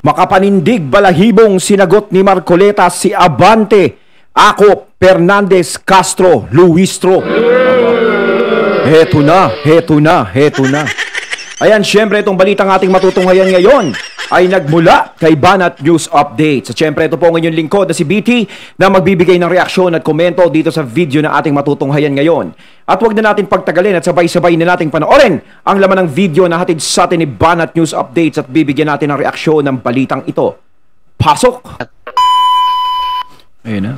Makapanindig balahibong sinagot ni Marcoleta si Abante, Acop, Fernandez, Castro, Luistro. Heto na. Ayan, syempre itong balitang ating matutunghayan ngayon ay nagmula kay Banat News Updates. At syempre ito po ang inyong lingkod na si BT na magbibigay ng reaksyon at komento dito sa video na ating matutunghayan ngayon. At huwag na natin pagtagalin at sabay-sabay na nating panoorin ang laman ng video na hatid sa atin ni Banat News Updates at bibigyan natin ng reaksyon ng balitang ito. Pasok!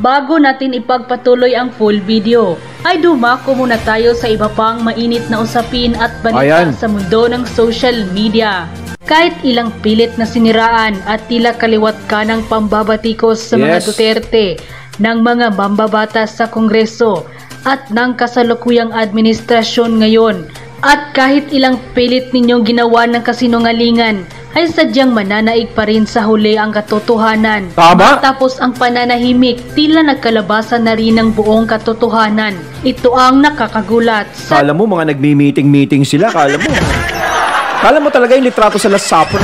Bago natin ipagpatuloy ang full video, ay dumako muna tayo sa iba pang mainit na usapin at balita sa mundo ng social media. Kahit ilang pilit na siniraan at tila kaliwat ka ng pambabatikos sa mga Duterte ng mga mambabatas sa Kongreso at ng kasalukuyang administrasyon ngayon, at kahit ilang pilit ninyong ginawa ng kasinungalingan, ay sadyang mananaig pa rin sa huli ang katotohanan. Tama? Tapos ang pananahimik, tila nagkalabasan na rin ang buong katotohanan. Ito ang nakakagulat. Kala mo mga nagmi-meeting sila, kala mo talaga yung litrato sa Last Supper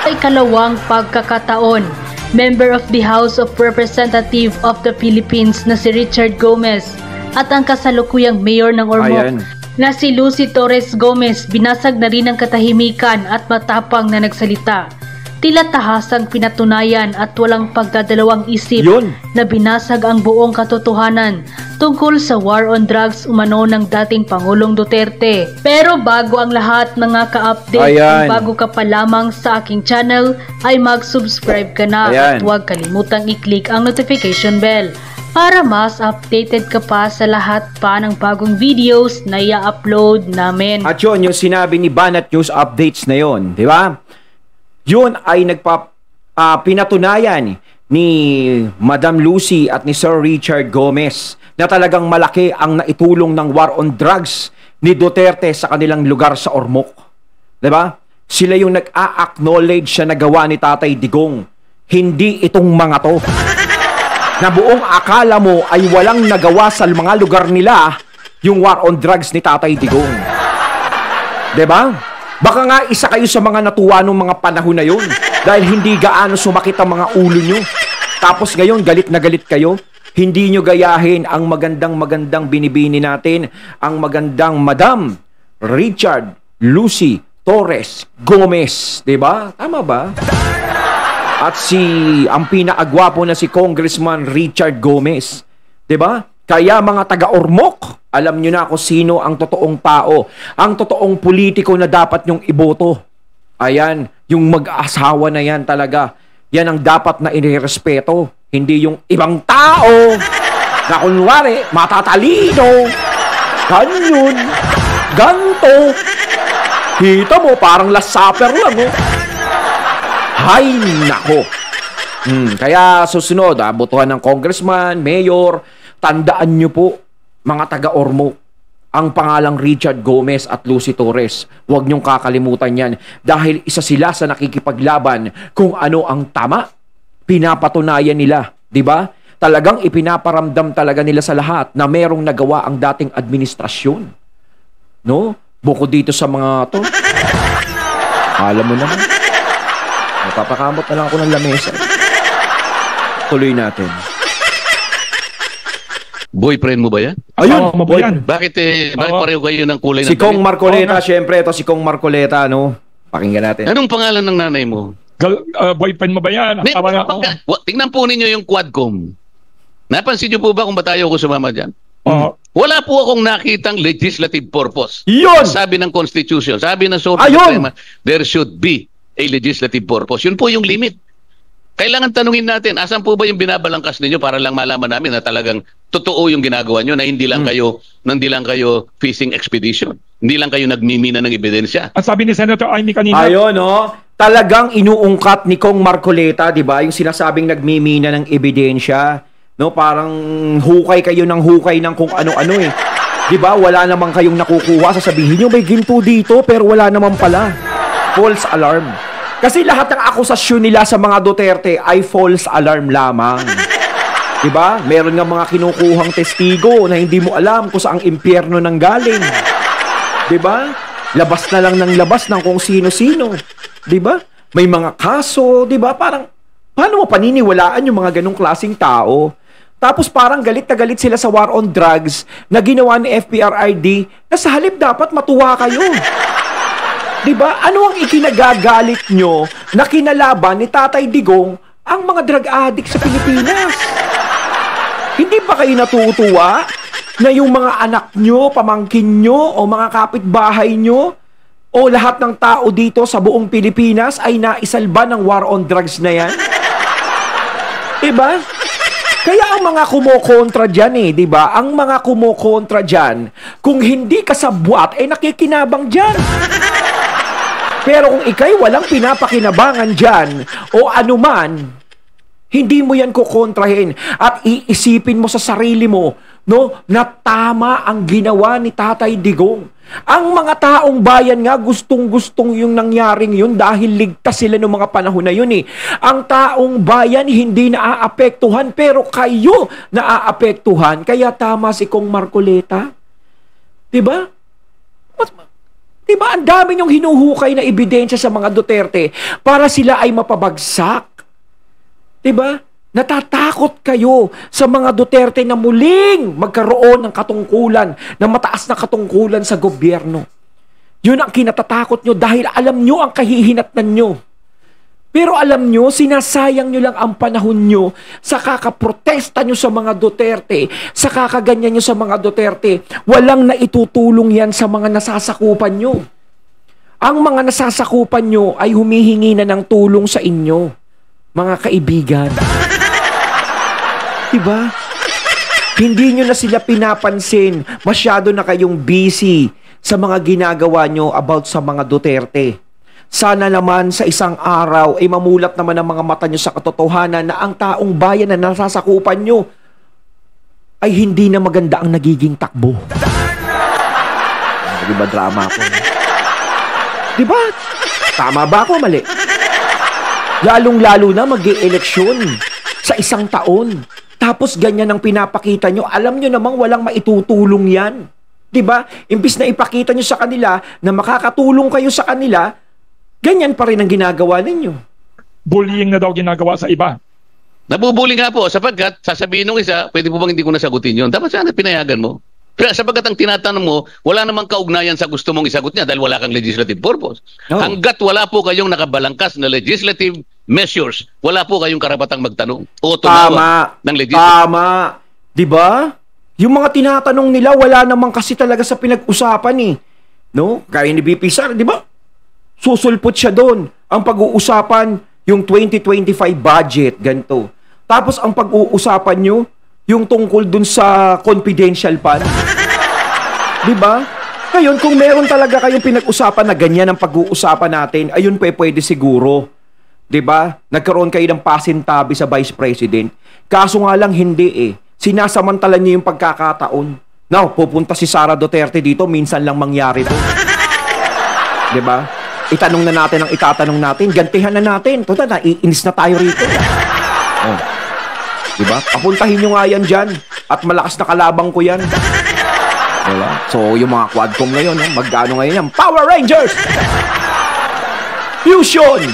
Sa ikalawang pagkakataon, member of the House of Representatives of the Philippines na si Richard Gomez at ang kasalukuyang mayor ng Ormoc na si Lucy Torres Gomez binasag na rin ang katahimikan at matapang na nagsalita. Tila tahasang pinatunayan at walang pagdadalawang isip na binasag ang buong katotohanan tungkol sa war on drugs umano ng dating Pangulong Duterte. Pero bago ang lahat mga ka-update, kung bago ka pa lamang sa aking channel ay mag-subscribe ka na at huwag kalimutang i-click ang notification bell para mas updated ka pa sa lahat pa ng bagong videos na i-upload namin. At yun, yung sinabi ni Banat News Updates na yun, di ba? Yun ay pinatunayan ni Madam Lucy at ni Sir Richard Gomez na talagang malaki ang naitulong ng war on drugs ni Duterte sa kanilang lugar sa Ormoc. Di ba? Sila yung nag-a-acknowledge sa nagawa ni Tatay Digong. Hindi itong mga to. Na buong akala mo ay walang nagawa sa mga lugar nila yung war on drugs ni Tatay Digong. Diba? Baka nga isa kayo sa mga natuwa nung mga panahon na yun dahil hindi gaano sumakit ang mga ulo nyo. Tapos ngayon galit na galit kayo. Hindi nyo gayahin ang magandang binibini natin, ang magandang Madam Richard Lucy Torres Gomez. Diba? Tama ba? At ang pinakagwapo na si Congressman Richard Gomez. 'Di ba? Kaya mga taga-Ormoc, alam niyo na kung sino ang totoong tao, ang totoong politiko na dapat nyong iboto. Ayan, yung mag-asawa na yan talaga. Yan ang dapat na inirespeto, hindi yung ibang tao na kunwari matatalino. Ganyan, ganto. Kita mo parang Last Supper lang, Hay nako. Kaya susunod, botohan ng congressman, mayor, tandaan nyo po, mga taga-Ormoc, ang pangalang Richard Gomez at Lucy Torres. Huwag nyong kakalimutan yan dahil isa sila sa nakikipaglaban kung ano ang tama. Pinapatunayan nila, di ba? Talagang ipinaparamdam talaga nila sa lahat na merong nagawa ang dating administrasyon. No? Bukod dito sa mga to. Alam mo naman. Papakamot na lang ako ng lamesa. Tuloy natin. Boyfriend mo ba yan? Ayun, Bakit pareho kayo ng kulay ng si Kong Marcoleta, syempre ito si Kong Marcoleta, no? Pakinggan natin. Anong pangalan ng nanay mo? Boyfriend mo ba yan? Tingnan po ninyo yung Quadcom. Napansin niyo po ba kung ba't ayaw ko sumama dyan? Wala po akong nakitang legislative purpose. Yun! Sabi ng Constitution, sabi ng Supreme Court, there should be a legislative purpose. Yun po yung limit. Kailangan tanungin natin, asan po ba yung binabalangkas ninyo para lang malaman namin na talagang totoo yung ginagawa nyo, na hindi lang kayo fishing expedition. Hindi lang kayo nagmimina ng ebidensya. Ang sabi ni Senator Amy kanina. Ayun, talagang inuungkat ni Kong Marcoleta, di ba? Yung sinasabing nagmimina ng ebidensya. No, parang hukay kayo ng hukay ng kung ano-ano Di ba? Wala namang kayong nakukuha. Sasabihin nyo may ginto dito pero wala naman pala. False alarm. Kasi lahat ng akusasyon nila sa mga Duterte ay false alarm lamang. Diba? Meron nga mga kinukuhang testigo na hindi mo alam kung saang impyerno nang galing. Diba? Labas na lang ng labas ng kung sino-sino. Diba? may mga kaso, di ba? Parang, paano mo paniniwalaan yung mga ganong klaseng tao? Tapos parang galit na galit sila sa war on drugs na ginawa ni FPRRD na sa halip dapat matuwa kayo. Di ba? Ano ang ikinagagalit nyo na kinalaban ni Tatay Digong ang mga drug addict sa Pilipinas? Hindi ba kayo natutuwa na yung mga anak nyo, pamangkin nyo, o mga kapitbahay nyo, o lahat ng tao dito sa buong Pilipinas ay naisalba ng war on drugs na yan? Diba? Kaya ang mga kumokontra dyan diba? Ang mga kumokontra dyan, kung hindi ka sabwat, nakikinabang dyan. Pero kung ikay walang pinapakinabangan dyan, o anuman, hindi mo yan kukontrahin at iisipin mo sa sarili mo, no, na tama ang ginawa ni Tatay Digong. Ang mga taong bayan nga gustong-gustong yung nangyaring yun dahil ligtas sila noong mga panahon na yun Ang taong bayan hindi naaapektuhan pero kayo naaapektuhan. Kaya tama si Kong Marcoleta. Diba? Diba? Ang dami niyong hinuhukay na ebidensya sa mga Duterte para sila ay mapabagsak. Diba? Natatakot kayo sa mga Duterte na muling magkaroon ng katungkulan, ng mataas na katungkulan sa gobyerno. Yun ang kinatatakot nyo dahil alam nyo ang kahihinatnan nyo. Pero alam nyo, sinasayang nyo lang ang panahon nyo sa kakaprotesta nyo sa mga Duterte, sa kakaganyan nyo sa mga Duterte. Walang naitutulong yan sa mga nasasakupan nyo. Ang mga nasasakupan nyo ay humihingi na ng tulong sa inyo, mga kaibigan. Diba? Hindi nyo na sila pinapansin. Masyado na kayong busy sa mga ginagawa nyo about sa mga Duterte. Sana naman sa isang araw ay mamulat naman ang mga mata nyo sa katotohanan na ang taong bayan na nasasakupan nyo ay hindi na maganda ang nagiging takbo. Diba drama ako? Diba? Tama ba ako? Mali? Lalong-lalo na mag-e-eleksyon sa isang taon. Tapos ganyan ang pinapakita nyo. Alam nyo namang walang maitutulong yan. Diba? Imbis na ipakita nyo sa kanila na makakatulong kayo sa kanila, ganyan pa rin ang ginagawa ninyo. Bullying na daw ginagawa sa iba. Nabubuli nga po sapagkat sasabihin ng isa, pwede po bang hindi ko nasagutin yun? Dapat sana pinayagan mo. Pero sapagkat ang tinatanong mo, wala namang kaugnayan sa gusto mong isagot niya dahil wala kang legislative purpose. No. Hanggat wala po kayong nakabalangkas na legislative measures, wala po kayong karapatang magtanong o tumawa ng legislative. Tama. Diba? Yung mga tinatanong nila, wala namang kasi talaga sa pinag-usapan No? Kaya ni BP Sara, diba? Susulpot siya doon. Ang pag-uusapan, yung 2025 budget, ganito. Tapos ang pag-uusapan nyo, yung tungkol dun sa confidential fund. Diba? Ngayon, kung meron talaga kayong pinag-usapan na ganyan ang pag-uusapan natin, ayun pwede siguro. Diba? Nagkaroon kayo ng pasintabi sa Vice President. Kaso nga lang hindi Sinasamantala niyo yung pagkakataon. Now, pupunta si Sara Duterte dito, minsan lang mangyari to. Diba? Itanong na natin ang itatanong natin, gantihan na natin. Tuta, naiinis na tayo rito. Oh. Diba? Papuntahin nyo nga yan dyan. At malakas na kalabang ko yan. Diba? So, yung mga quadcom ngayon, magkano ngayon yan? Power Rangers! Fusion!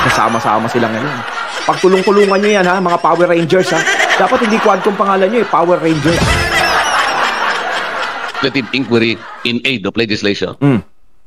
Kasama-sama sila ngayon. Pagtulong-tulungan nyo yan, mga Power Rangers, Dapat hindi quadcom pangalan nyo, Power Rangers. Legislative inquiry in aid of legislation.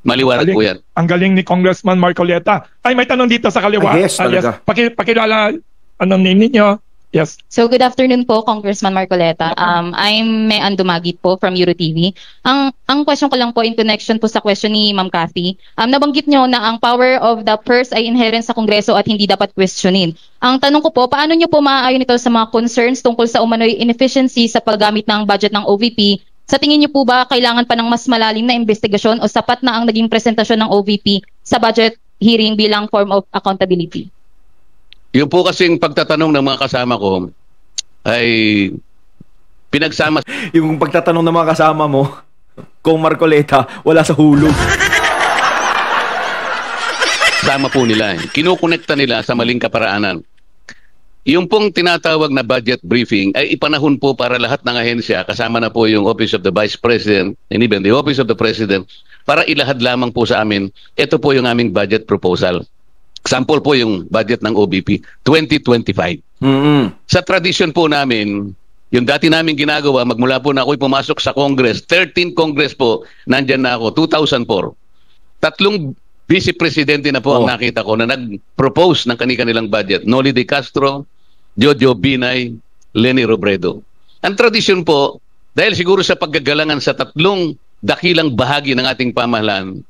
Maliwanag po yan. Ang galing ni Congressman Marcoleta. Ay, may tanong dito sa kaliwa. Yes, talaga. Yes. Pakilala, anong name ninyo? Yes. So good afternoon po, Congressman Marcoleta. I'm Mean Dumagit po from EuroTV. Ang question ko lang po in connection po sa question ni Ma'am Cathy. Nabanggit nyo na ang power of the purse ay inherent sa Kongreso at hindi dapat questionin. Ang tanong ko po, paano nyo po maaayon ito sa mga concerns tungkol sa umano'y inefficiency sa paggamit ng budget ng OVP? Sa tingin nyo po ba kailangan pa ng mas malalim na investigasyon o sapat na ang naging presentasyon ng OVP sa budget hearing bilang form of accountability? Yung po kasing pagtatanong ng mga kasama ko ay pinagsama. Yung pagtatanong ng mga kasama mo, kung Marcoleta, wala sa hulog. Sama po nila. Kinukonekta nila sa maling kaparaanan. Yung pong tinatawag na budget briefing ay ipanahon po para lahat ng ahensya, kasama na po yung Office of the Vice President and even the Office of the President, para ilahad lamang po sa amin, ito po yung aming budget proposal. Example po yung budget ng OBP, 2025. Sa tradisyon po namin, yung dati namin ginagawa, magmula po na ako'y pumasok sa Congress, 13 Congress po, nandyan na ako, 2004. 3 Vice Presidente na po ang nakita ko na nag-propose ng kanilang budget. Noli de Castro, Jojo Binay, Leni Robredo. Ang tradisyon po, dahil siguro sa paggagalangan sa 3 dakilang bahagi ng ating pamahalaan,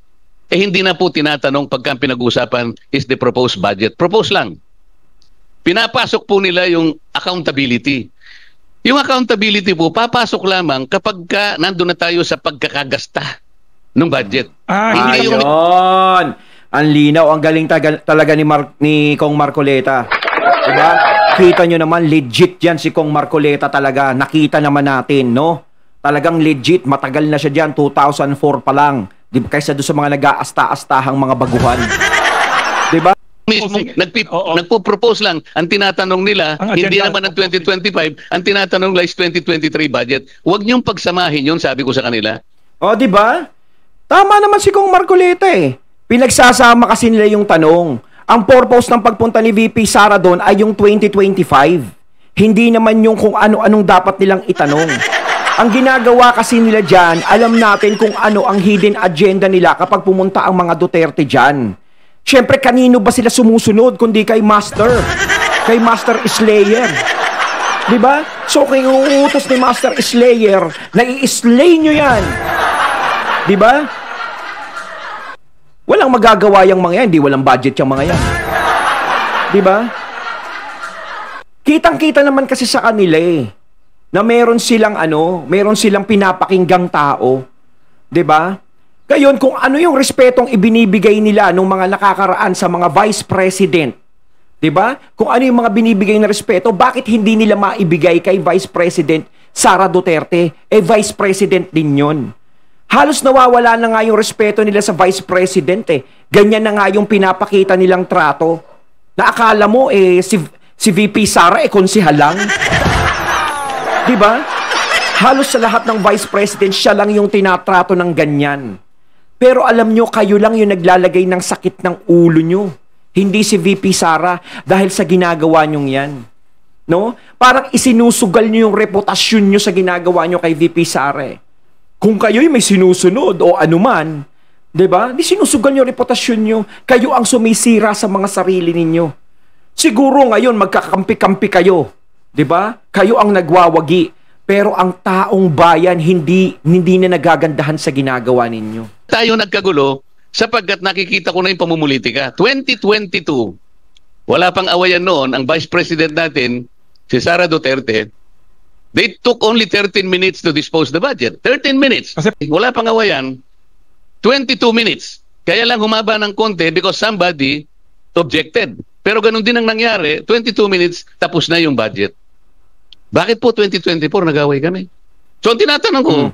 hindi na po tinatanong pagka pinag-uusapan is the proposed budget. Propose lang. Pinapasok po nila yung accountability. Yung accountability po, papasok lamang kapag nandun na tayo sa pagkakagasta ng budget. Hindi yung... Ang linaw, ang galing talaga ni Kong Marcoleta. Diba? Kita nyo naman, legit yan si Kong Marcoleta talaga. Nakita naman natin, no? Talagang legit, matagal na siya dyan, 2004 pa lang. Diba? Kaysa doon sa mga nag-aasta-astahang mga baguhan. Diba? Mismo, nagpo-propose lang. Ang tinatanong nila, hindi naman ang 2025, ang tinatanong lang is 2023 budget. Huwag niyong pagsamahin yun, sabi ko sa kanila. Di ba? Tama naman si Kong Marcoleta eh. Pinagsasama kasi nila yung tanong. Ang purpose ng pagpunta ni VP Sara doon ay yung 2025. Hindi naman yung kung ano-anong dapat nilang itanong. Ang ginagawa kasi nila dyan, alam natin kung ano ang hidden agenda nila kapag pumunta ang mga Duterte dyan. Siyempre, kanino ba sila sumusunod kundi kay Master? Kay Master Slayer. Diba? So, kung uutos ni Master Slayer, na i-slay nyo yan. Diba? Walang magagawa yung mga yan. Di walang budget yung mga yan. Diba? Kitang-kita naman kasi sa kanila eh, na meron silang pinapakinggang tao. Diba? Ngayon, kung ano yung respetong ibinibigay nila nung mga nakakaraan sa mga vice president, diba? Kung ano yung mga binibigay na respeto, bakit hindi nila maibigay kay Vice President Sara Duterte? Vice President din yun. Halos nawawala na nga yung respeto nila sa Vice President eh. Ganyan na nga yung pinapakita nilang trato. Na akala mo si VP Sara konsihal lang. Diba? Halos sa lahat ng Vice President, siya lang yung tinatrato ng ganyan. Pero alam nyo, kayo lang yung naglalagay ng sakit ng ulo nyo. Hindi si VP Sara dahil sa ginagawa nyong yan. No? Parang isinusugal nyo yung reputasyon nyo sa ginagawa nyo kay VP Sara. Kung kayo'y may sinusunod o anuman, diba? Di sinusugal nyo reputasyon nyo. Kayo ang sumisira sa mga sarili ninyo. Siguro ngayon magkakampi-kampi kayo. Diba? Kayo ang nagwawagi. Pero ang taong bayan hindi na nagagandahan sa ginagawa ninyo. Tayo nagkagulo sapagkat nakikita ko na yung pamumulitika. 2022, wala pang awayan noon, ang Vice President natin, si Sara Duterte, they took only 13 minutes to dispose the budget. 13 minutes. Wala pang awayan. 22 minutes. Kaya lang humaba ng konti because somebody objected. Pero ganun din ang nangyari. 22 minutes, tapos na yung budget. Bakit po 2024 nag-away kami? So, ang tinatanong ko,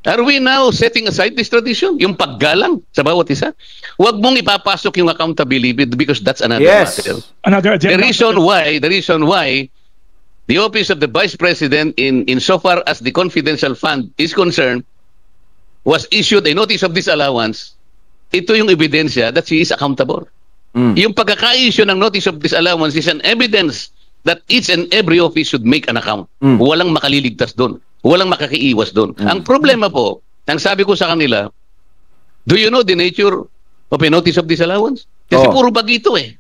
are we now setting aside this tradition? Yung paggalang sa bawat isa? Huwag mong ipapasok yung accountability because that's another matter. Another agenda. The reason why the office of the Vice President in so far as the confidential fund is concerned was issued a notice of disallowance. Ito yung ebidensya that she is accountable. Yung pagkaka-issue ng notice of disallowance is an evidence that each and every office should make an account. Walang makaliligtas doon. Walang makakiiwas doon. Ang problema po, ang sabi ko sa kanila, do you know the nature of a notice of disallowance? Kasi puro bagito eh.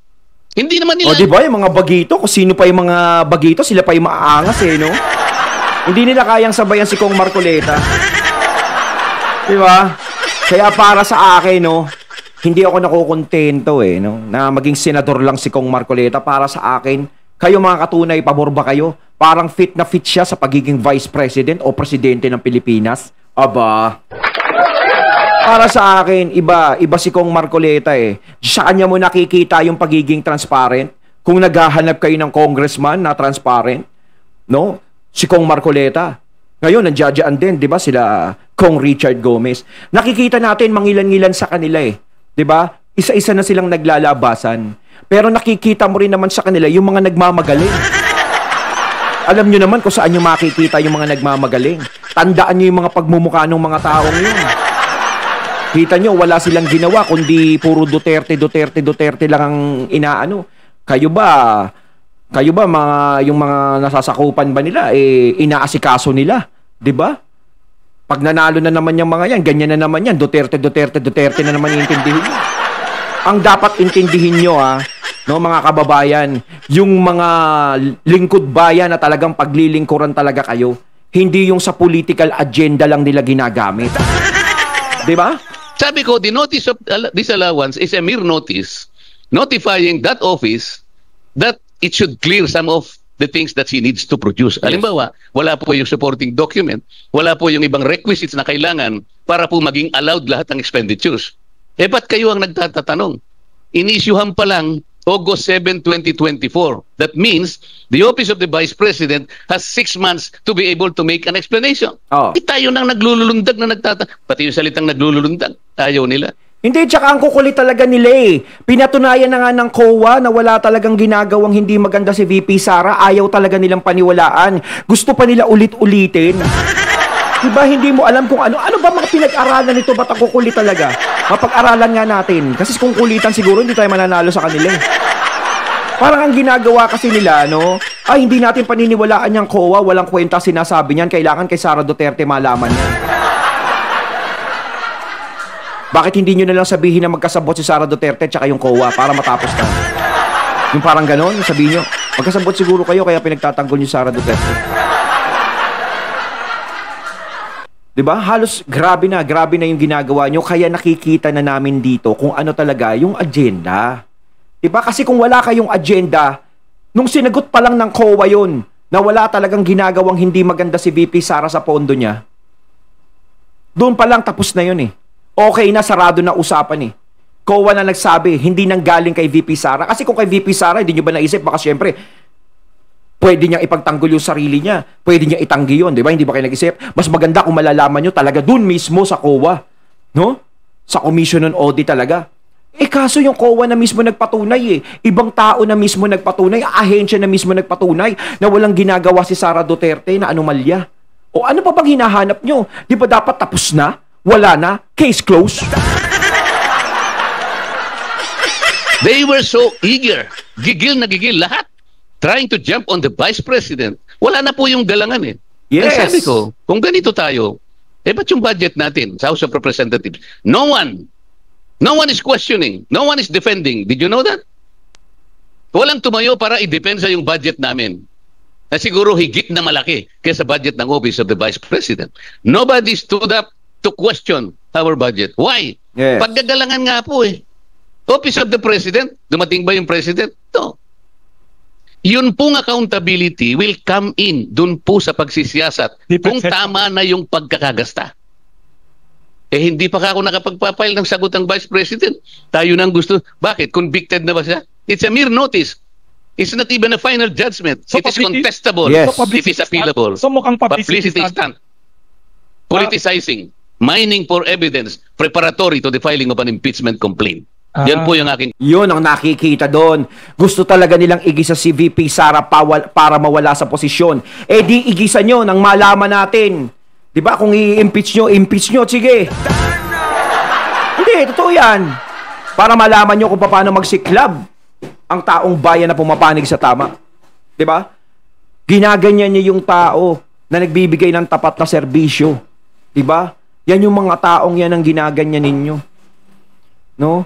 Hindi naman nila... di ba yung mga bagito? Kung sino pa yung mga bagito, sila pa yung maaangas eh, no? Hindi nila kayang sabayan si Kong Marcoleta. Di ba? Kaya para sa akin, no, hindi ako nakukontento eh, no, na maging senador lang si Kong Marcoleta. Para sa akin, kayo mga katunay, pabor ba kayo? Parang fit na fit siya sa pagiging Vice President o Presidente ng Pilipinas? Aba. Para sa akin, iba si Kong Marcoleta eh. Sa kanya mo nakikita yung pagiging transparent. Kung naghahanap kayo ng congressman na transparent, no? Si Kong Marcoleta. Ngayon, nandiyan din, di ba, sila Kong Richard Gomez. Nakikita natin mangilan-ngilan sa kanila eh. Di ba? Isa-isa na silang naglalabasan. Pero nakikita mo rin naman sa kanila yung mga nagmamagaling. Alam nyo naman kung saan nyo makikita yung mga nagmamagaling. Tandaan nyo yung mga pagmumukha ng mga taong yun. Kita nyo, wala silang ginawa, kundi puro Duterte lang ang inaano. Kayo ba yung mga nasasakupan ba nila, inaasikaso nila? 'Di ba? Pag nanalo na naman yung mga yan, ganyan na naman yan, Duterte na naman iintindihin nyo. Ang dapat intindihin nyo, no, mga kababayan, yung mga lingkod bayan na talagang paglilingkuran talaga kayo, hindi yung sa political agenda lang nila ginagamit. 'Di ba? Sabi ko, the notice of disallowance is a mere notice notifying that office that it should clear some of the things that she needs to produce. Yes. Halimbawa, wala po yung supporting document, wala po yung ibang requisites na kailangan para po maging allowed lahat ng expenditures. Ba't kayo ang nagtatatanong? Inisyuhan pa lang August 7, 2024. That means the Office of the Vice President has 6 months to be able to make an explanation. Tayo nang naglululundag na pati yung salitang naglululundag, ayaw nila. Hindi, tsaka ang kukulit talaga nila eh. Pinatunayan na nga ng COA na wala talagang ginagawang hindi maganda si VP Sara. Ayaw talaga nilang paniwalaan. Gusto pa nila ulit-ulitin. Diba, hindi mo alam kung ano. Ano ba mga pinag-aralan nito? Ba't ang kukulit talaga? Mapag-aralan nga natin. Kasi kung kulitan siguro, hindi tayo mananalo sa kanila eh. Parang ang ginagawa kasi nila, no? Ay, hindi natin paniniwalaan yung COA. Walang kwenta sinasabi niyan. Kailangan kay Sara Duterte malaman yan. Bakit hindi nyo nalang sabihin na magkasabot si Sara Duterte tsaka yung COA para matapos na? Yung parang ganon, sabihin nyo, magkasabot siguro kayo kaya pinagtatanggol nyo Sara Duterte. Diba? Halos grabe na yung ginagawa nyo, kaya nakikita na namin dito kung ano talaga yung agenda. Diba? Kasi kung wala kayong agenda, nung sinagot pa lang ng COA yun, na wala talagang ginagawang hindi maganda si VP Sara sa pondo niya, doon pa lang tapos na yun eh. Okay na, sarado na usapan eh. COA na nagsabi, hindi nang galing kay VP Sara. Kasi kung kay VP Sara, hindi nyo ba naisip? Baka syempre, pwede niyang ipagtanggol yung sarili niya. Pwede niya itanggi yun, di ba? Hindi ba kayo nag-isip? Mas maganda kung malalaman nyo talaga dun mismo sa COA. No? Sa Commission on Audit talaga. Kaso yung COA na mismo nagpatunay eh. Ibang tao na mismo nagpatunay, ahensya na mismo nagpatunay na walang ginagawa si Sara Duterte na anomalya. O ano pa bang hinahanap nyo? Di ba dapat tapos na? Wala na? Case closed? They were so eager. Gigil na gigil lahat. Trying to jump on the Vice President. Wala na po yung galangan eh. Yes. Kaya sabi ko, kung ganito tayo, ba't yung budget natin sa House of Representatives? No one is questioning. No one is defending. Did you know that? Walang tumayo para i-depensa yung budget namin. Na siguro higit na malaki kaysa budget ng Office of the Vice President. Nobody stood up to question our budget. Why? Yes. Paggagalangan nga po eh. Office of the President, dumating ba yung President? No. Yun pong accountability will come in dun po sa pagsisiyasat kung tama na yung pagkakagasta. Hindi pa ako nakapagpapile ng sagot ng Vice President. Tayo nang gusto. Bakit? Convicted na ba siya? It's a mere notice. It's not even a final judgment. So it is contestable. Yes. It is appealable. So mukhang publicity stunt. Politicizing. Mining for evidence preparatory to the filing of an impeachment complaint. Yan po yung aking... Yun ang nakikita doon. Gusto talaga nilang igisa si VP Sara para mawala sa posisyon. Di igisa nyo nang malaman natin. Diba? Kung i-impeach nyo, sige. Hindi, totoo yan. Para malaman nyo kung paano magsiklab ang taong bayan na pumapanig sa tama. Diba? Ginaganyan niya yung tao na nagbibigay ng tapat na serbisyo. Diba? Yan yung mga taong yan ang ginaganyan ninyo. No?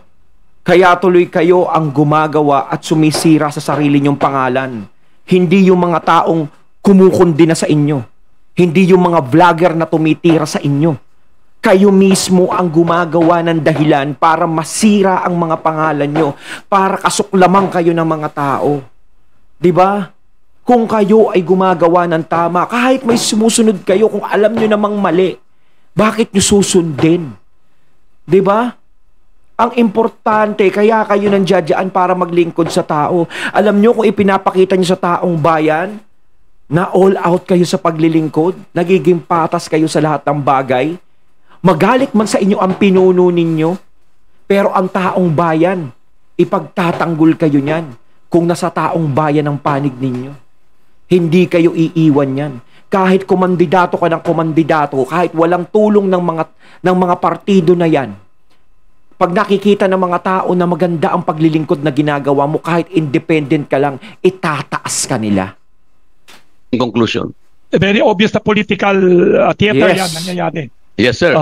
Kaya tuloy kayo ang gumagawa at sumisira sa sarili nyong pangalan. Hindi yung mga taong kumukundi na sa inyo. Hindi yung mga vlogger na tumitira sa inyo. Kayo mismo ang gumagawa ng dahilan para masira ang mga pangalan nyo. Para kasuklaman kayo ng mga tao. Diba? Kung kayo ay gumagawa ng tama, kahit may sumusunod kayo, kung alam nyo namang mali, bakit nyo susundin? Diba? Ang importante, kaya kayo nandiyadyaan para maglingkod sa tao. Alam nyo kung ipinapakita nyo sa taong bayan na all out kayo sa paglilingkod, nagiging patas kayo sa lahat ng bagay, magalit man sa inyo ang pinuno ninyo, pero ang taong bayan, ipagtatanggol kayo niyan kung nasa taong bayan ang panig ninyo. Hindi kayo iiwan yan. Kahit kumandidato ka ng kumandidato, kahit walang tulong ng mga partido na yan, pag nakikita ng mga tao na maganda ang paglilingkod na ginagawa mo, kahit independent ka lang, itataas ka nila. In conclusion. Very obvious na political theater yan nangyayari. Yes, sir.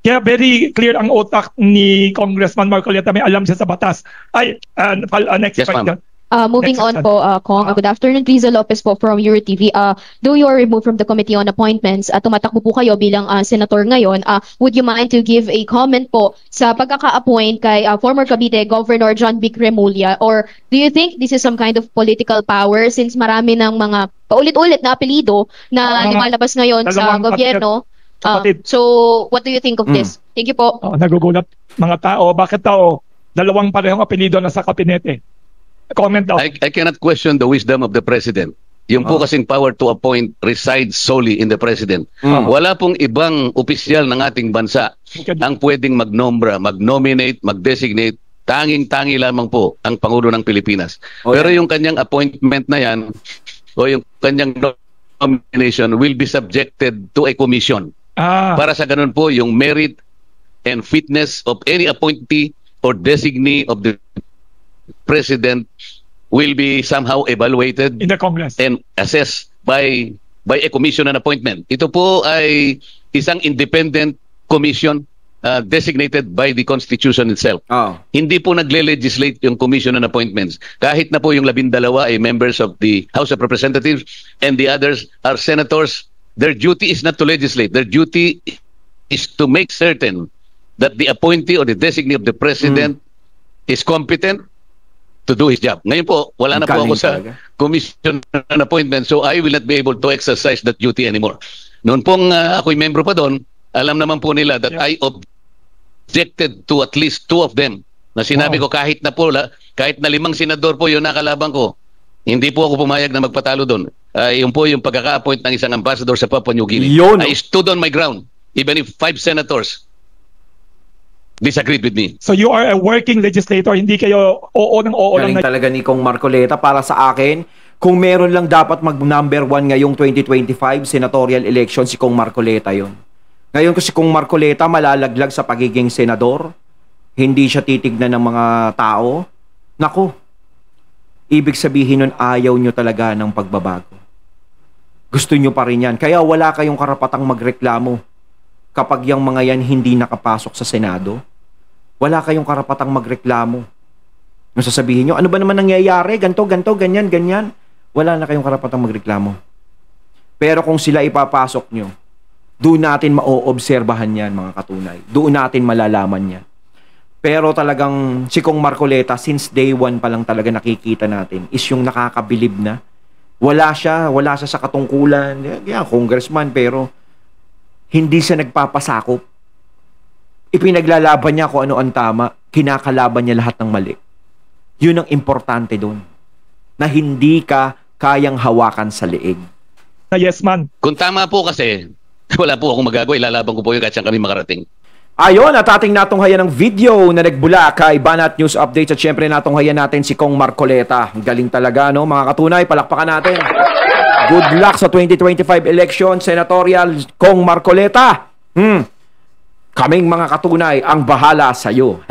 Kaya very clear ang utak ni Congressman Marcoleta. May alam siya sa batas. Next Yes, question. Moving on po, Kong. Good afternoon, Riza Lopez po from EuroTV. Though you are removed from the Committee on Appointments at tumatakbo po kayo bilang senator ngayon, would you mind to give a comment po sa pagkaka-appoint kay former Cavite Governor John Vic Remulla? Or do you think this is some kind of political power since marami ng mga paulit-ulit na apelido na lumalabas ngayon sa gobyerno? So, what do you think of this? Thank you po. Nagugulat mga tao. Bakit tao? Dalawang parehong apelido na sa kabinete. Comment daw. I cannot question the wisdom of the President. Yung po kasing power to appoint resides solely in the President. Wala pong ibang opisyal ng ating bansa ang pwedeng magnombra, mag-nominate, mag-designate. Tanging-tangi lamang po ang Pangulo ng Pilipinas. Pero yung kanyang appointment na yan o yung kanyang nomination will be subjected to a commission. Para sa ganun po, yung merit and fitness of any appointee or designee of the President will be somehow evaluated in the Congress and assessed by a commission and appointment. Ito po ay isang independent commission designated by the Constitution itself. Hindi po nagle-legislate yung commission and appointments. Kahit na po yung 12 ay members of the House of Representatives and the others are senators, their duty is not to legislate. Their duty is to make certain that the appointee or the designee of the President is competent to do his job. Ngayon po, wala na po ako sa commission and appointment, so I will not be able to exercise that duty anymore. Noon pong ako'y membro pa doon, alam naman po nila that I objected to at least 2 of them. Na sinabi ko kahit na 5 senador po yung nakalaban ko, hindi po ako pumayag na magpatalo doon. Yun po yung pagkaka-appoint ng isang ambassador sa Papua New Guinea. I stood on my ground, even if 5 senators disagreed with me. So you are a working legislator, hindi kayo oo ng oo lang. Galing talaga ni Kong Marcoleta. Para sa akin, kung meron lang dapat mag-number 1 ngayong 2025 senatorial election, si Kong Marcoleta yon. Ngayon ko si Kong Marcoleta malalaglag sa pagiging senador, hindi siya titignan ng mga tao. Nako, ibig sabihin nun ayaw nyo talaga ng pagbabago. Gusto nyo pa rin yan. Kaya wala kayong karapatang magreklamo kapag yung mga yan hindi nakapasok sa Senado. Wala kayong karapatang magreklamo. Yung sasabihin nyo, ano ba naman nangyayari? Ganto, ganyan, ganyan. Wala na kayong karapatang magreklamo. Pero kung sila ipapasok nyo, doon natin maoobserbahan yan, mga katunay. Doon natin malalaman yan. Pero talagang si Kong Marcoleta, since day 1 pa lang talaga nakikita natin, is yung nakakabilib na. Wala siya sa katungkulan. Yeah, congressman, pero hindi siya nagpapasakop. Ipinaglalaban niya kung ano ang tama, kinakalaban niya lahat ng mali. Yun ang importante doon. Na hindi ka kayang hawakan sa leeg. Yes, man. Kung tama po kasi, wala po akong magagawa. Ilalaban ko po yung kahit saan kami makarating. Ayon, at ating natunghayan ng video na nagbula kay Banat News Updates at syempre natunghayan natin si Kong Marcoleta. Galing talaga, no? Mga katunay, palakpakan natin. Good luck sa 2025 election, senatorial Kong Marcoleta. Kaming mga katunay ang bahala sa iyo.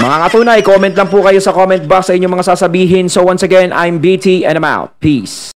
Mga katunay, comment lang po kayo sa comment box sa inyong mga sasabihin. So once again, I'm BT and I'm out. Peace.